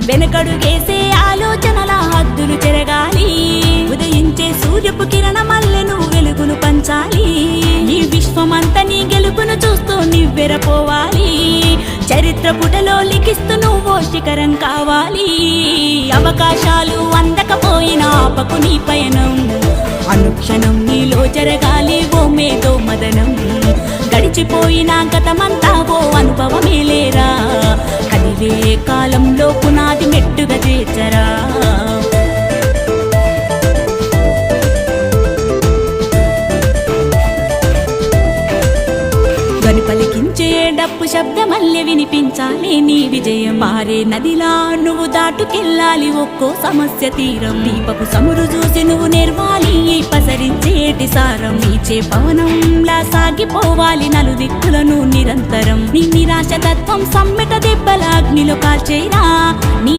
వెనకడుగేసే ఆలోచనల హద్దులు చెరగాలి. ఉదయించే సూర్యపు కిరణమల్లె నువ్వు వెలుగును పంచాలి. ఈ విశ్వమంతా నీ గెలుపును చూస్తూ నివ్వెరపోవాలి. చరిత్ర పుటలో లిఖిస్తూ నువ్వు శిఖరం కావాలి. అవకాశాలు అందకపోయినా ఆపకు నీ పయనం. అనుక్షణం నీలో జరగాలి ఓ మేధో మదనం. గడిచిపోయిన గతమంతా ఓ అనుభవమే లేరా. కదిలే కాలంలో పునాది మెట్టుగా చేర్చరా. గని పలికించే డప్పు శబ్దమల్లె వినిపించాలి నీ విజయం. మారే నదిలా నువ్వు దాటుకెళ్ళాలి ఒక్కో సమస్య తీరం. దీపపు సమురు చూసి నువ్వు నేర్వాలి ఈ పసరించేటి సారం. నీచే పవనంలా సాగిపోవాలి నలుదిక్కులను నిరంతరం. నీ నిరాశ తత్వం సమ్మెట దెబ్బల అగ్నిలో కాల్చేరా.